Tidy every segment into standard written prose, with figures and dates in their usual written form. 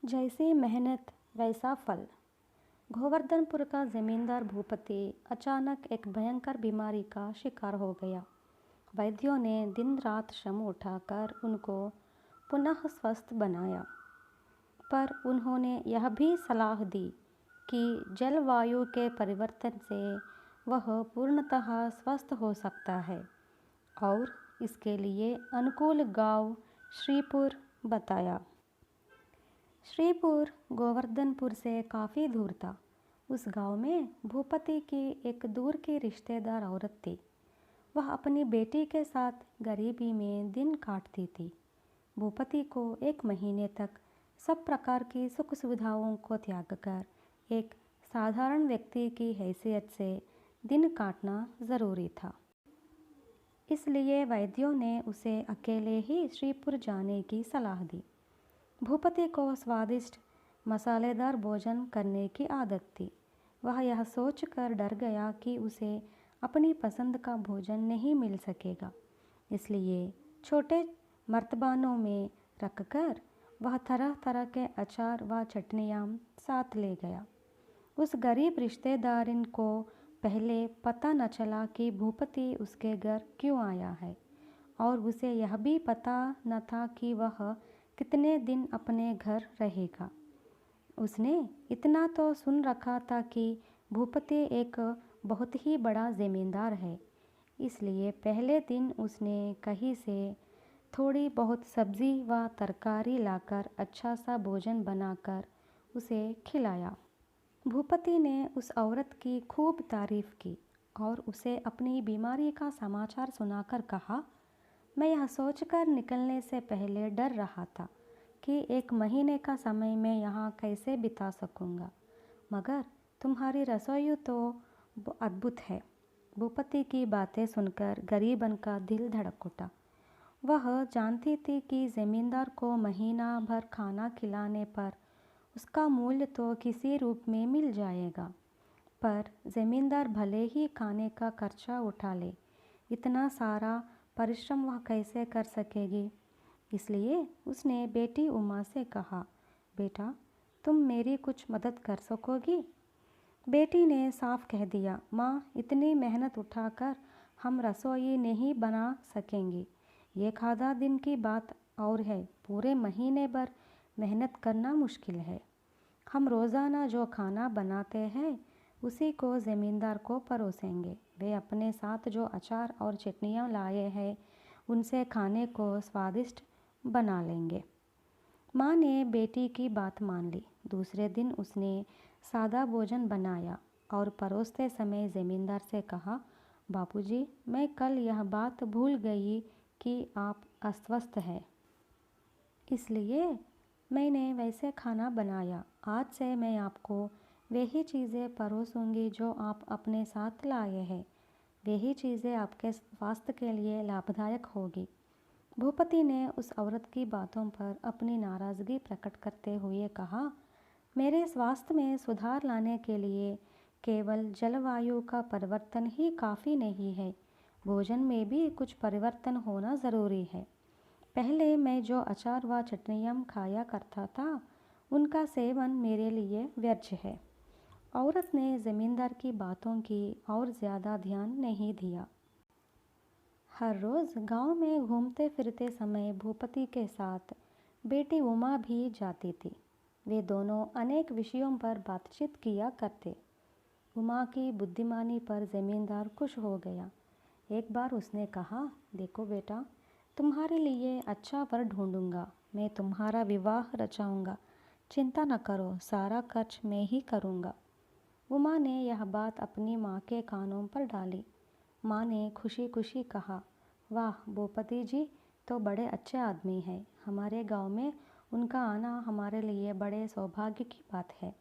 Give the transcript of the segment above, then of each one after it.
जैसी मेहनत वैसा फल। गोवर्धनपुर का जमींदार भूपति अचानक एक भयंकर बीमारी का शिकार हो गया। वैद्यों ने दिन रात श्रम उठाकर उनको पुनः स्वस्थ बनाया, पर उन्होंने यह भी सलाह दी कि जलवायु के परिवर्तन से वह पूर्णतः स्वस्थ हो सकता है और इसके लिए अनुकूल गांव श्रीपुर बताया। श्रीपुर गोवर्धनपुर से काफ़ी दूर था। उस गांव में भूपति की एक दूर की रिश्तेदार औरत थी। वह अपनी बेटी के साथ गरीबी में दिन काटती थी। भूपति को 1 महीने तक सब प्रकार की सुख सुविधाओं को त्याग कर एक साधारण व्यक्ति की हैसियत से दिन काटना ज़रूरी था। इसलिए वैद्यों ने उसे अकेले ही श्रीपुर जाने की सलाह दी। भूपति को स्वादिष्ट मसालेदार भोजन करने की आदत थी। वह यह सोचकर डर गया कि उसे अपनी पसंद का भोजन नहीं मिल सकेगा, इसलिए छोटे मर्तबानों में रखकर वह तरह तरह के अचार व चटनियाँ साथ ले गया। उस गरीब रिश्तेदारिन को पहले पता न चला कि भूपति उसके घर क्यों आया है, और उसे यह भी पता न था कि वह कितने दिन अपने घर रहेगा। उसने इतना तो सुन रखा था कि भूपति एक बहुत ही बड़ा ज़मींदार है, इसलिए पहले दिन उसने कहीं से थोड़ी बहुत सब्ज़ी व तरकारी लाकर अच्छा सा भोजन बनाकर उसे खिलाया। भूपति ने उस औरत की खूब तारीफ़ की और उसे अपनी बीमारी का समाचार सुनाकर कहा, मैं यह सोचकर निकलने से पहले डर रहा था कि 1 महीने का समय मैं यहाँ कैसे बिता सकूँगा, मगर तुम्हारी रसोई तो अद्भुत है। भूपति की बातें सुनकर गरीबन का दिल धड़क उठा। वह जानती थी कि ज़मींदार को महीना भर खाना खिलाने पर उसका मूल्य तो किसी रूप में मिल जाएगा, पर ज़मींदार भले ही खाने का खर्चा उठा ले, इतना सारा परिश्रम वह कैसे कर सकेगी। इसलिए उसने बेटी उमा से कहा, बेटा, तुम मेरी कुछ मदद कर सकोगी? बेटी ने साफ कह दिया, माँ, इतनी मेहनत उठाकर हम रसोई नहीं बना सकेंगी। एक आधा दिन की बात और है, पूरे महीने भर मेहनत करना मुश्किल है। हम रोज़ाना जो खाना बनाते हैं उसी को ज़मींदार को परोसेंगे। वे अपने साथ जो अचार और चटनियाँ लाए हैं उनसे खाने को स्वादिष्ट बना लेंगे। माँ ने बेटी की बात मान ली। दूसरे दिन उसने सादा भोजन बनाया और परोसते समय ज़मींदार से कहा, बापूजी, मैं कल यह बात भूल गई कि आप अस्वस्थ हैं, इसलिए मैंने वैसे खाना बनाया। आज से मैं आपको वही चीज़ें परोसूंगी जो आप अपने साथ लाए हैं। वही चीज़ें आपके स्वास्थ्य के लिए लाभदायक होगी। भूपति ने उस औरत की बातों पर अपनी नाराज़गी प्रकट करते हुए कहा, मेरे स्वास्थ्य में सुधार लाने के लिए केवल जलवायु का परिवर्तन ही काफ़ी नहीं है, भोजन में भी कुछ परिवर्तन होना ज़रूरी है। पहले मैं जो अचार व चटनियाँ खाया करता था, उनका सेवन मेरे लिए व्यर्थ है। औरत ने ज़मींदार की बातों की और ज़्यादा ध्यान नहीं दिया। हर रोज़ गांव में घूमते फिरते समय भूपति के साथ बेटी उमा भी जाती थी। वे दोनों अनेक विषयों पर बातचीत किया करते। उमा की बुद्धिमानी पर ज़मींदार खुश हो गया। एक बार उसने कहा, देखो बेटा, तुम्हारे लिए अच्छा वर ढूंढूंगा। मैं तुम्हारा विवाह रचाऊंगा। चिंता न करो, सारा खर्च मैं ही करूंगा। उमा ने यह बात अपनी माँ के कानों पर डाली। माँ ने खुशी खुशी कहा, वाह, भूपति जी तो बड़े अच्छे आदमी हैं। हमारे गांव में उनका आना हमारे लिए बड़े सौभाग्य की बात है।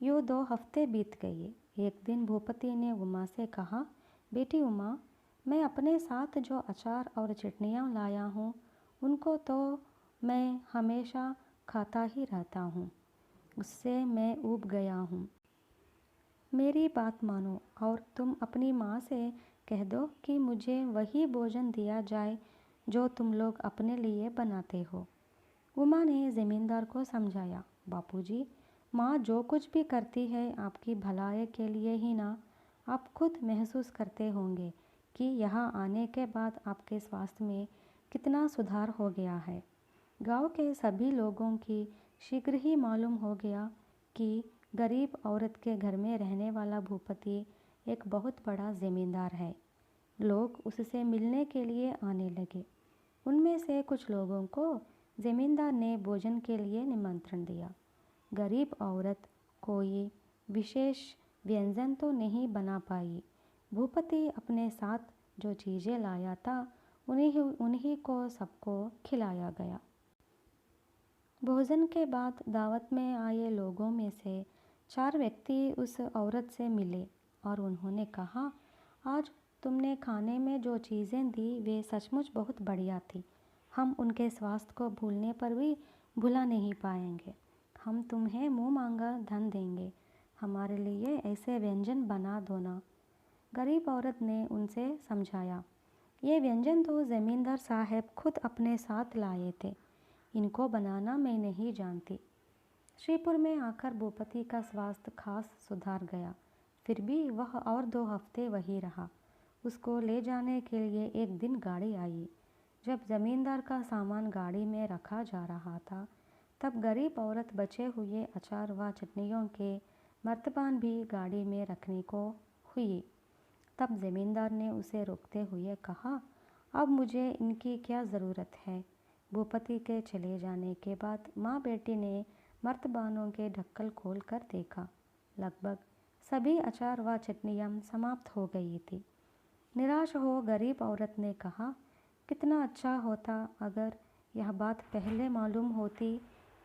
यूँ 2 हफ्ते बीत गए। एक दिन भूपति ने उमा से कहा, बेटी उमा, मैं अपने साथ जो अचार और चटनियाँ लाया हूँ उनको तो मैं हमेशा खाता ही रहता हूँ, उससे मैं ऊब गया हूँ। मेरी बात मानो और तुम अपनी माँ से कह दो कि मुझे वही भोजन दिया जाए जो तुम लोग अपने लिए बनाते हो। उमा ने ज़मींदार को समझाया, बापूजी, माँ जो कुछ भी करती है आपकी भलाई के लिए ही ना। आप खुद महसूस करते होंगे कि यहाँ आने के बाद आपके स्वास्थ्य में कितना सुधार हो गया है। गांव के सभी लोगों की शीघ्र ही मालूम हो गया कि गरीब औरत के घर में रहने वाला भूपति एक बहुत बड़ा ज़मींदार है। लोग उससे मिलने के लिए आने लगे। उनमें से कुछ लोगों को ज़मींदार ने भोजन के लिए निमंत्रण दिया। गरीब औरत कोई विशेष व्यंजन तो नहीं बना पाई। भूपति अपने साथ जो चीज़ें लाया था उन्हीं को सबको खिलाया गया। भोजन के बाद दावत में आए लोगों में से 4 व्यक्ति उस औरत से मिले और उन्होंने कहा, आज तुमने खाने में जो चीज़ें दी वे सचमुच बहुत बढ़िया थी। हम उनके स्वास्थ्य को भूलने पर भी भुला नहीं पाएंगे। हम तुम्हें मुँह मांगा धन देंगे। हमारे लिए ऐसे व्यंजन बना दो ना। गरीब औरत ने उनसे समझाया, ये व्यंजन तो ज़मींदार साहब खुद अपने साथ लाए थे। इनको बनाना मैं नहीं जानती। श्रीपुर में आकर भूपति का स्वास्थ्य खास सुधार गया। फिर भी वह और 2 हफ्ते वही रहा। उसको ले जाने के लिए एक दिन गाड़ी आई। जब ज़मींदार का सामान गाड़ी में रखा जा रहा था, तब गरीब औरत बचे हुए अचार व चटनियों के मर्तबान भी गाड़ी में रखने को हुई। तब ज़मींदार ने उसे रोकते हुए कहा, अब मुझे इनकी क्या ज़रूरत है। भूपति के चले जाने के बाद माँ बेटी ने मर्तबानों के ढक्कन खोल कर देखा। लगभग सभी अचार व चटनियाँ समाप्त हो गई थी। निराश हो गरीब औरत ने कहा, कितना अच्छा होता अगर यह बात पहले मालूम होती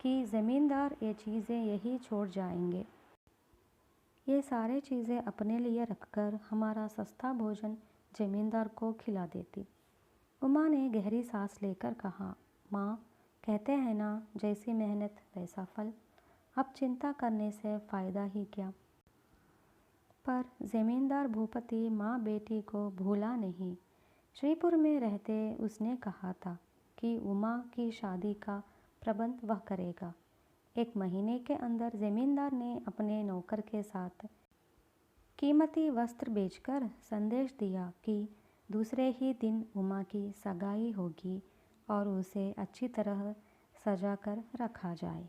कि ज़मींदार ये चीज़ें यही छोड़ जाएंगे। ये सारे चीज़ें अपने लिए रखकर हमारा सस्ता भोजन ज़मींदार को खिला देती। उमा ने गहरी सांस लेकर कहा, माँ, कहते हैं ना, जैसी मेहनत वैसा फल। अब चिंता करने से फ़ायदा ही क्या। पर ज़मींदार भूपति माँ बेटी को भूला नहीं। श्रीपुर में रहते उसने कहा था कि उमा की शादी का प्रबंध वह करेगा। 1 महीने के अंदर ज़मींदार ने अपने नौकर के साथ कीमती वस्त्र बेचकर संदेश दिया कि दूसरे ही दिन उमा की सगाई होगी और उसे अच्छी तरह सजा कर रखा जाए।